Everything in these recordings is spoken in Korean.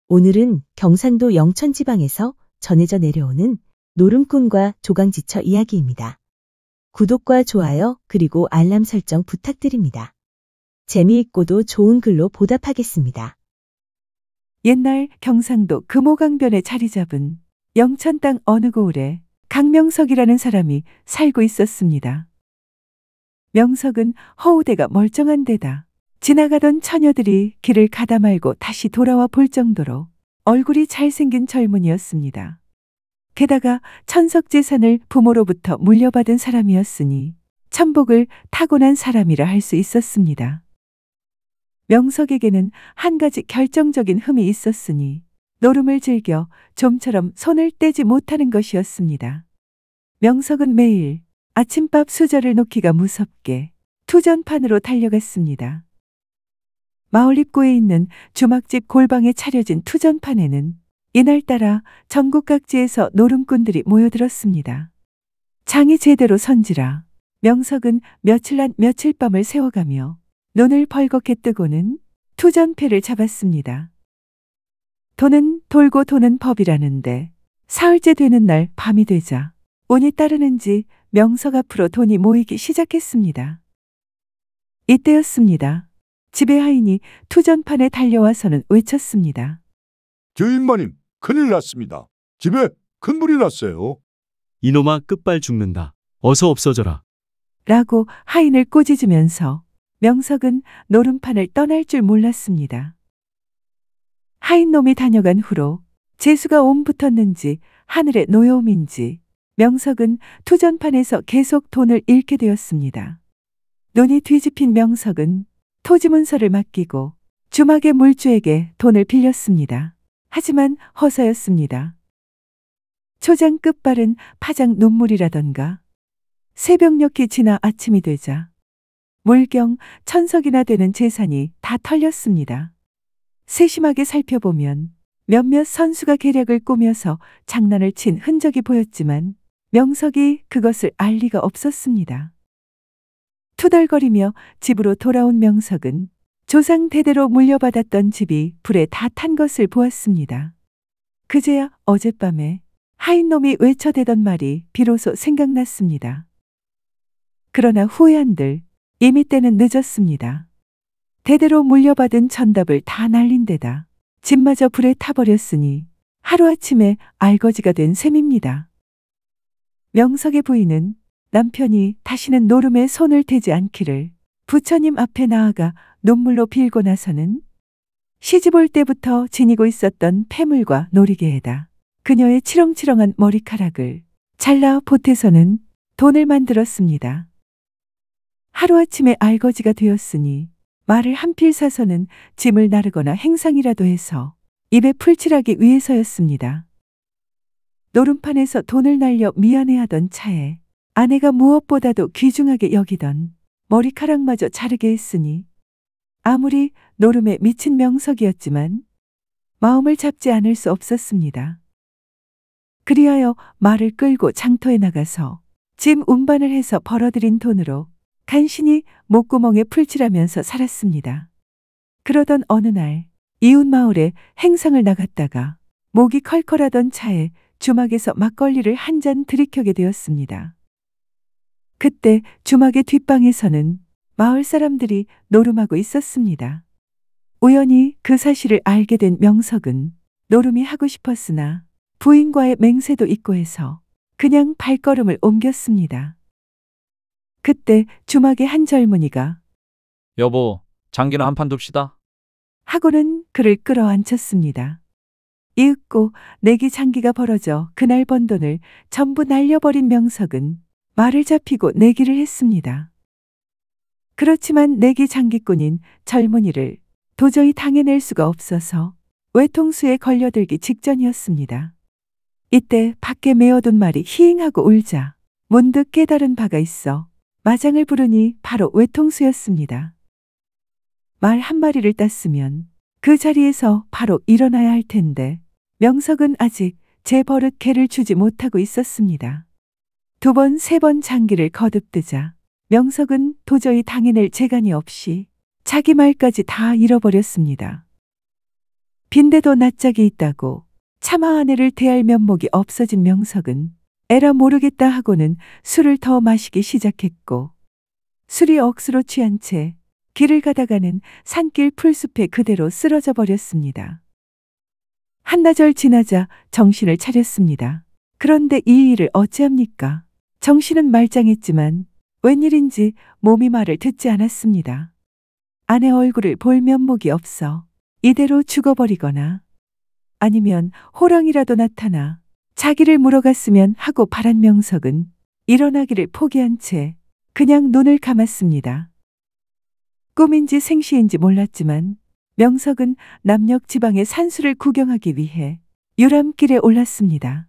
오늘은 경상도 영천지방에서 전해져 내려오는 노름꾼과 조강지처 이야기입니다. 구독과 좋아요 그리고 알람 설정 부탁드립니다. 재미있고도 좋은 글로 보답하겠습니다. 옛날 경상도 금오강변에 자리 잡은 영천 땅 어느 고을에 강명석이라는 사람이 살고 있었습니다. 명석은 허우대가 멀쩡한 데다 지나가던 처녀들이 길을 가다 말고 다시 돌아와 볼 정도로 얼굴이 잘생긴 젊은이였습니다. 게다가 천석재산을 부모로부터 물려받은 사람이었으니 천복을 타고난 사람이라 할 수 있었습니다. 명석에게는 한 가지 결정적인 흠이 있었으니 노름을 즐겨 좀처럼 손을 떼지 못하는 것이었습니다. 명석은 매일 아침밥 수저를 놓기가 무섭게 투전판으로 달려갔습니다. 마을 입구에 있는 주막집 골방에 차려진 투전판에는 이날따라 전국 각지에서 노름꾼들이 모여들었습니다. 장이 제대로 선지라 명석은 며칠 난 며칠 밤을 세워가며 눈을 벌겋게 뜨고는 투전패를 잡았습니다. 돈은 돌고 도는 법이라는데 사흘째 되는 날 밤이 되자 운이 따르는지 명석 앞으로 돈이 모이기 시작했습니다. 이때였습니다. 집의 하인이 투전판에 달려와서는 외쳤습니다. 주인마님, 큰일 났습니다. 집에 큰 불이 났어요. 이놈아 끝발 죽는다. 어서 없어져라. 라고 하인을 꾸짖으면서 명석은 노름판을 떠날 줄 몰랐습니다. 하인놈이 다녀간 후로 재수가 옴 붙었는지 하늘의 노여움인지 명석은 투전판에서 계속 돈을 잃게 되었습니다. 눈이 뒤집힌 명석은 토지문서를 맡기고 주막의 물주에게 돈을 빌렸습니다. 하지만 허사였습니다. 초장 끝발은 파장 눈물이라던가 새벽녘이 지나 아침이 되자 물경 천석이나 되는 재산이 다 털렸습니다. 세심하게 살펴보면 몇몇 선수가 계략을 꾸며서 장난을 친 흔적이 보였지만 명석이 그것을 알 리가 없었습니다. 투덜거리며 집으로 돌아온 명석은 조상 대대로 물려받았던 집이 불에 다 탄 것을 보았습니다. 그제야 어젯밤에 하인놈이 외쳐대던 말이 비로소 생각났습니다. 그러나 후회한들 이미 때는 늦었습니다. 대대로 물려받은 천답을 다 날린 데다 집마저 불에 타버렸으니 하루아침에 알거지가 된 셈입니다. 명석의 부인은 남편이 다시는 노름에 손을 대지 않기를 부처님 앞에 나아가 눈물로 빌고 나서는 시집 올 때부터 지니고 있었던 폐물과 놀이개에다 그녀의 치렁치렁한 머리카락을 잘라 보태서는 돈을 만들었습니다. 하루아침에 알거지가 되었으니 말을 한 필 사서는 짐을 나르거나 행상이라도 해서 입에 풀칠하기 위해서였습니다. 노름판에서 돈을 날려 미안해하던 차에 아내가 무엇보다도 귀중하게 여기던 머리카락마저 자르게 했으니 아무리 노름에 미친 명석이었지만 마음을 잡지 않을 수 없었습니다. 그리하여 말을 끌고 장터에 나가서 짐 운반을 해서 벌어들인 돈으로 간신히 목구멍에 풀칠하면서 살았습니다. 그러던 어느 날 이웃 마을에 행상을 나갔다가 목이 컬컬하던 차에 주막에서 막걸리를 한 잔 들이켜게 되었습니다. 그때 주막의 뒷방에서는 마을 사람들이 노름하고 있었습니다. 우연히 그 사실을 알게 된 명석은 노름이 하고 싶었으나 부인과의 맹세도 있고 해서 그냥 발걸음을 옮겼습니다. 그때 주막의 한 젊은이가 여보, 장기나 한 판 둡시다. 하고는 그를 끌어안쳤습니다. 이윽고 내기 장기가 벌어져 그날 번 돈을 전부 날려버린 명석은 말을 잡히고 내기를 했습니다. 그렇지만 내기 장기꾼인 젊은이를 도저히 당해낼 수가 없어서 외통수에 걸려들기 직전이었습니다. 이때 밖에 메어둔 말이 히잉하고 울자 문득 깨달은 바가 있어 마장을 부르니 바로 외통수였습니다. 말 한 마리를 땄으면 그 자리에서 바로 일어나야 할 텐데 명석은 아직 제 버릇 개를 주지 못하고 있었습니다. 두 번, 세 번 장기를 거듭뜨자 명석은 도저히 당해낼 재간이 없이 자기 말까지 다 잃어버렸습니다. 빈대도 낯짝이 있다고 차마 아내를 대할 면목이 없어진 명석은 에라 모르겠다 하고는 술을 더 마시기 시작했고, 술이 억수로 취한 채 길을 가다가는 산길 풀숲에 그대로 쓰러져 버렸습니다. 한나절 지나자 정신을 차렸습니다. 그런데 이 일을 어찌합니까? 정신은 말짱했지만 웬일인지 몸이 말을 듣지 않았습니다. 아내 얼굴을 볼 면목이 없어 이대로 죽어버리거나 아니면 호랑이라도 나타나 자기를 물어갔으면 하고 바란 명석은 일어나기를 포기한 채 그냥 눈을 감았습니다. 꿈인지 생시인지 몰랐지만 명석은 남녘 지방의 산수를 구경하기 위해 유람길에 올랐습니다.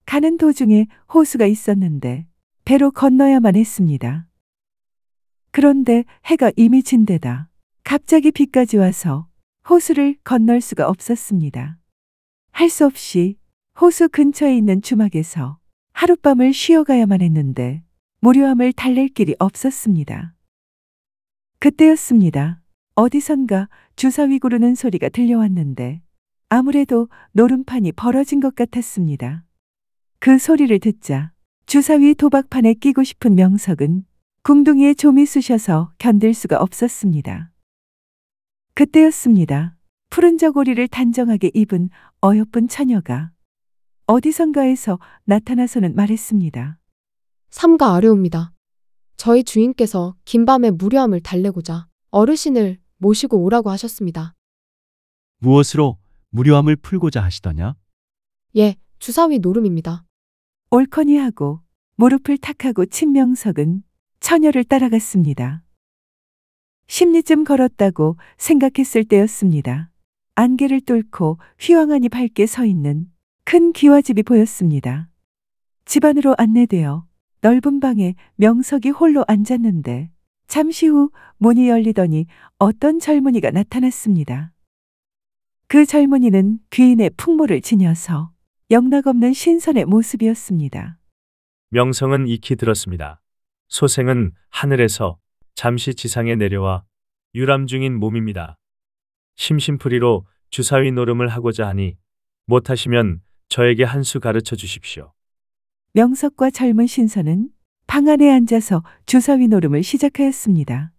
가는 도중에 호수가 있었는데 배로 건너야만 했습니다. 그런데 해가 이미 진 데다 갑자기 비까지 와서 호수를 건널 수가 없었습니다. 할 수 없이 호수 근처에 있는 주막에서 하룻밤을 쉬어가야만 했는데 무료함을 달랠 길이 없었습니다. 그때였습니다. 어디선가 주사위 구르는 소리가 들려왔는데 아무래도 노름판이 벌어진 것 같았습니다. 그 소리를 듣자 주사위 도박판에 끼고 싶은 명석은 궁둥이에 좀이 쑤셔서 견딜 수가 없었습니다. 그때였습니다. 푸른 저고리를 단정하게 입은 어여쁜 처녀가 어디선가에서 나타나서는 말했습니다. 삼가 아뢰옵니다. 저희 주인께서 긴밤에 무료함을 달래고자 어르신을 모시고 오라고 하셨습니다. 무엇으로 무료함을 풀고자 하시더냐? 예, 주사위 노름입니다. 옳거니 하고 무릎을 탁하고 친 명석은 처녀를 따라갔습니다. 10리쯤 걸었다고 생각했을 때였습니다. 안개를 뚫고 휘황하니 밝게 서 있는 큰 기와집이 보였습니다. 집 안으로 안내되어 넓은 방에 명석이 홀로 앉았는데 잠시 후 문이 열리더니 어떤 젊은이가 나타났습니다. 그 젊은이는 귀인의 풍모를 지녀서 영락없는 신선의 모습이었습니다. 명성은 익히 들었습니다. 소생은 하늘에서 잠시 지상에 내려와 유람 중인 몸입니다. 심심풀이로 주사위 노름을 하고자 하니 못하시면 저에게 한 수 가르쳐 주십시오. 명석과 젊은 신선은 방 안에 앉아서 주사위 노름을 시작하였습니다.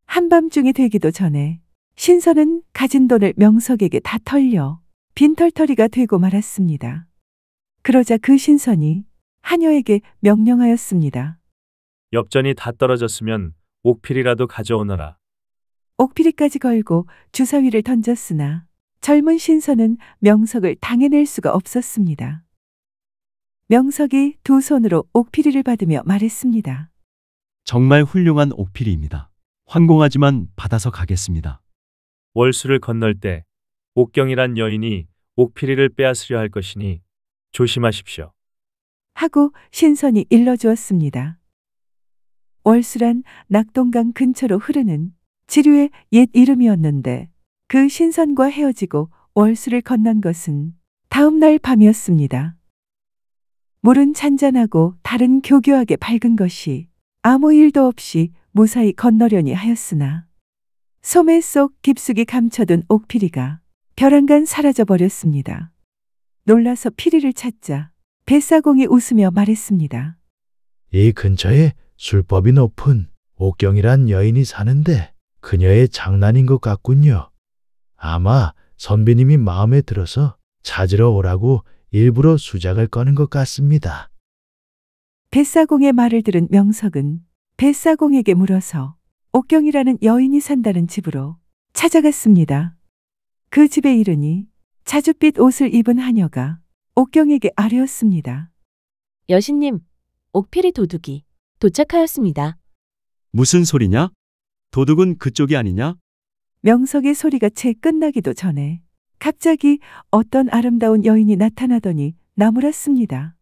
한밤중이 되기도 전에 신선은 가진 돈을 명석에게 다 털려 빈털터리가 되고 말았습니다. 그러자 그 신선이 하녀에게 명령하였습니다. 엽전이 다 떨어졌으면 옥필이라도 가져오너라. 옥피리까지 걸고 주사위를 던졌으나 젊은 신선은 명석을 당해낼 수가 없었습니다. 명석이 두 손으로 옥피리를 받으며 말했습니다. 정말 훌륭한 옥필이입니다. 황공하지만 받아서 가겠습니다. 월수를 건널 때 옥경이란 여인이 옥필이를 빼앗으려 할 것이니 조심하십시오. 하고 신선이 일러주었습니다. 월수란 낙동강 근처로 흐르는 지류의 옛 이름이었는데 그 신선과 헤어지고 월수를 건넌 것은 다음 날 밤이었습니다. 물은 잔잔하고 달은 교교하게 밝은 것이 아무 일도 없이 무사히 건너려니 하였으나 소매 속 깊숙이 감춰둔 옥피리가 벼랑간 사라져 버렸습니다. 놀라서 피리를 찾자 뱃사공이 웃으며 말했습니다. 이 근처에 술법이 높은 옥경이란 여인이 사는데 그녀의 장난인 것 같군요. 아마 선비님이 마음에 들어서 찾으러 오라고 일부러 수작을 꺼낸 것 같습니다. 뱃사공의 말을 들은 명석은 뱃사공에게 물어서 옥경이라는 여인이 산다는 집으로 찾아갔습니다. 그 집에 이르니 자줏빛 옷을 입은 하녀가 옥경에게 아뢰었습니다. 여신님, 옥필이 도둑이 도착하였습니다. 무슨 소리냐? 도둑은 그쪽이 아니냐? 명석의 소리가 채 끝나기도 전에 갑자기 어떤 아름다운 여인이 나타나더니 나무랐습니다.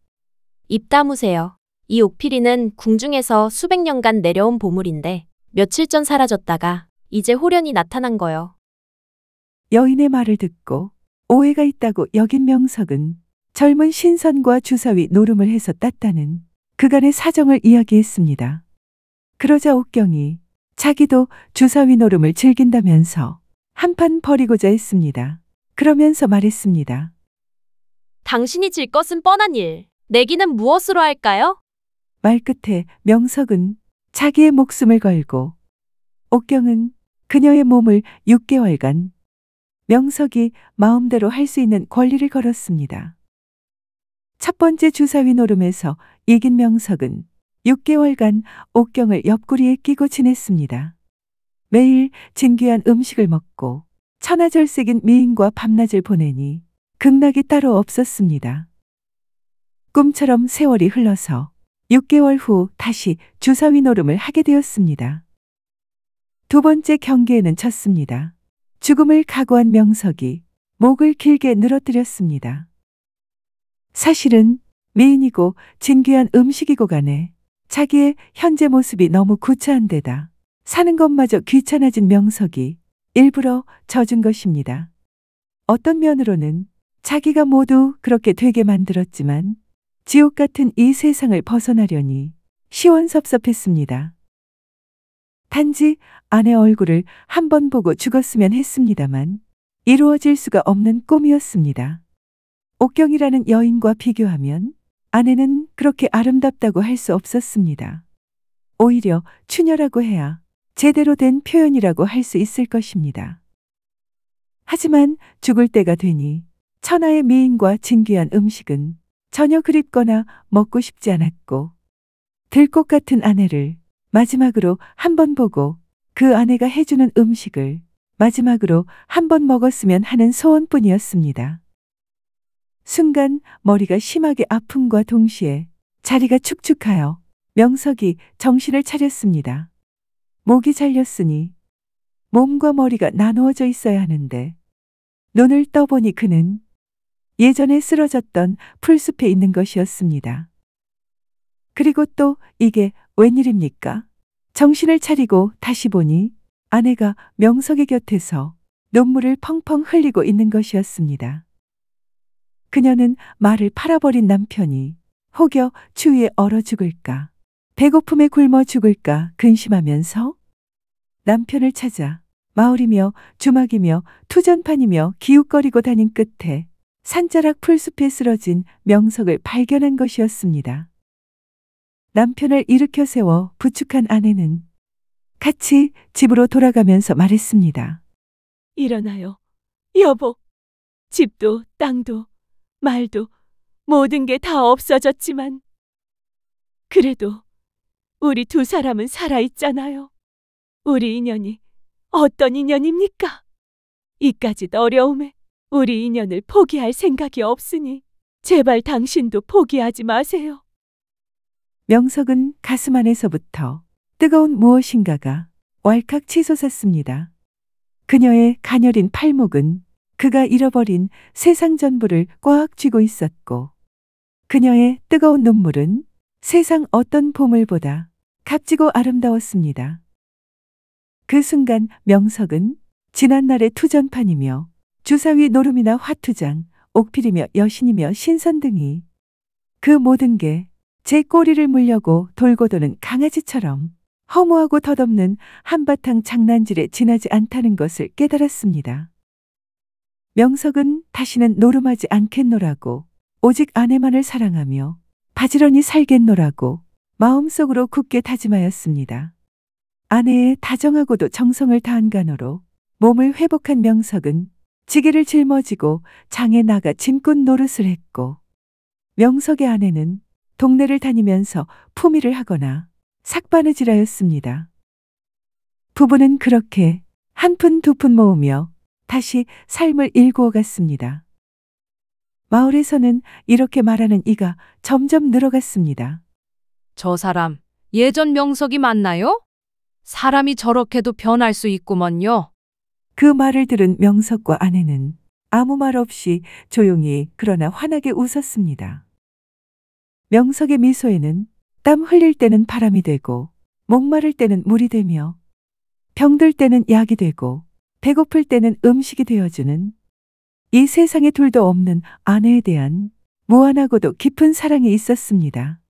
입 다무세요. 이 옥피리는 궁중에서 수백 년간 내려온 보물인데 며칠 전 사라졌다가 이제 호련히 나타난 거요. 여인의 말을 듣고 오해가 있다고 여긴 명석은 젊은 신선과 주사위 노름을 해서 땄다는 그간의 사정을 이야기했습니다. 그러자 옥경이 자기도 주사위 노름을 즐긴다면서 한판 버리고자 했습니다. 그러면서 말했습니다. 당신이 질 것은 뻔한 일. 내기는 무엇으로 할까요? 말 끝에 명석은 자기의 목숨을 걸고 옥경은 그녀의 몸을 6개월간 명석이 마음대로 할 수 있는 권리를 걸었습니다. 첫 번째 주사위 노름에서 이긴 명석은 6개월간 옥경을 옆구리에 끼고 지냈습니다. 매일 진귀한 음식을 먹고 천하절색인 미인과 밤낮을 보내니 극락이 따로 없었습니다. 꿈처럼 세월이 흘러서 6개월 후 다시 주사위 노름을 하게 되었습니다. 두 번째 경기에는 졌습니다. 죽음을 각오한 명석이 목을 길게 늘어뜨렸습니다. 사실은 미인이고 진귀한 음식이고 간에 자기의 현재 모습이 너무 구차한 데다 사는 것마저 귀찮아진 명석이 일부러 져준 것입니다. 어떤 면으로는 자기가 모두 그렇게 되게 만들었지만 지옥 같은 이 세상을 벗어나려니 시원섭섭했습니다. 단지 아내 얼굴을 한 번 보고 죽었으면 했습니다만 이루어질 수가 없는 꿈이었습니다. 옥경이라는 여인과 비교하면 아내는 그렇게 아름답다고 할 수 없었습니다. 오히려 추녀라고 해야 제대로 된 표현이라고 할 수 있을 것입니다. 하지만 죽을 때가 되니 천하의 미인과 진귀한 음식은 전혀 그립거나 먹고 싶지 않았고 들꽃 같은 아내를 마지막으로 한 번 보고 그 아내가 해주는 음식을 마지막으로 한 번 먹었으면 하는 소원뿐이었습니다. 순간 머리가 심하게 아픔과 동시에 자리가 축축하여 명석이 정신을 차렸습니다. 목이 잘렸으니 몸과 머리가 나누어져 있어야 하는데 눈을 떠보니 그는 예전에 쓰러졌던 풀숲에 있는 것이었습니다. 그리고 또 이게 웬일입니까? 정신을 차리고 다시 보니 아내가 명석의 곁에서 눈물을 펑펑 흘리고 있는 것이었습니다. 그녀는 말을 팔아버린 남편이 혹여 추위에 얼어 죽을까, 배고픔에 굶어 죽을까 근심하면서 남편을 찾아 마을이며 주막이며 투전판이며 기웃거리고 다닌 끝에 산자락 풀숲에 쓰러진 명석을 발견한 것이었습니다. 남편을 일으켜 세워 부축한 아내는 같이 집으로 돌아가면서 말했습니다. 일어나요. 여보. 집도 땅도 말도 모든 게 다 없어졌지만 그래도 우리 두 사람은 살아있잖아요. 우리 인연이 어떤 인연입니까? 이까짓 어려움에 우리 인연을 포기할 생각이 없으니 제발 당신도 포기하지 마세요. 명석은 가슴 안에서부터 뜨거운 무엇인가가 왈칵 치솟았습니다. 그녀의 가녀린 팔목은 그가 잃어버린 세상 전부를 꽉 쥐고 있었고 그녀의 뜨거운 눈물은 세상 어떤 보물보다 값지고 아름다웠습니다. 그 순간 명석은 지난날의 투전판이며 주사위 노름이나 화투장, 옥필이며 여신이며 신선 등이 그 모든 게 제 꼬리를 물려고 돌고 도는 강아지처럼 허무하고 덧없는 한바탕 장난질에 지나지 않다는 것을 깨달았습니다. 명석은 다시는 노름하지 않겠노라고 오직 아내만을 사랑하며 바지런히 살겠노라고 마음속으로 굳게 다짐하였습니다. 아내의 다정하고도 정성을 다한 간호로 몸을 회복한 명석은 지게를 짊어지고 장에 나가 짐꾼 노릇을 했고 명석의 아내는 동네를 다니면서 품위를 하거나 삭바느질하였습니다. 부부는 그렇게 한 푼 두 푼 모으며 다시 삶을 일구어 갔습니다. 마을에서는 이렇게 말하는 이가 점점 늘어갔습니다. 저 사람 예전 명석이 맞나요? 사람이 저렇게도 변할 수 있구먼요. 그 말을 들은 명석과 아내는 아무 말 없이 조용히 그러나 환하게 웃었습니다. 명석의 미소에는 땀 흘릴 때는 바람이 되고 목마를 때는 물이 되며 병들 때는 약이 되고 배고플 때는 음식이 되어주는 이 세상에 둘도 없는 아내에 대한 무한하고도 깊은 사랑이 있었습니다.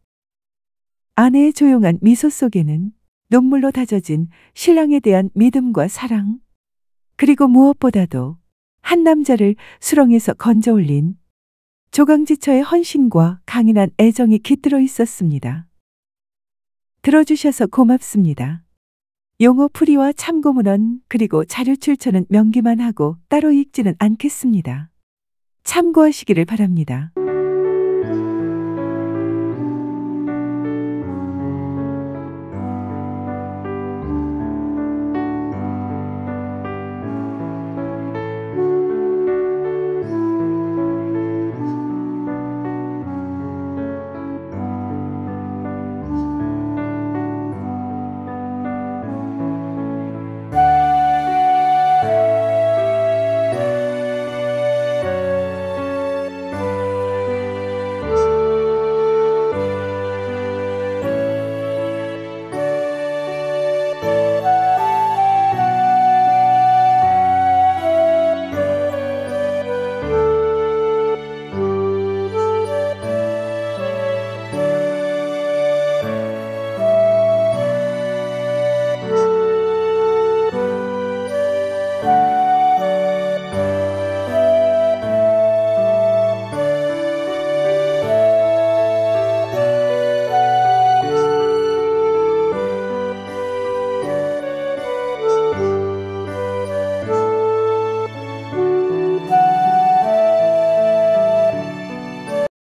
아내의 조용한 미소 속에는 눈물로 다져진 신랑에 대한 믿음과 사랑, 그리고 무엇보다도 한 남자를 수렁에서 건져 올린 조강지처의 헌신과 강인한 애정이 깃들어 있었습니다. 들어주셔서 고맙습니다. 용어 풀이와 참고문헌 그리고 자료 출처는 명기만 하고 따로 읽지는 않겠습니다. 참고하시기를 바랍니다.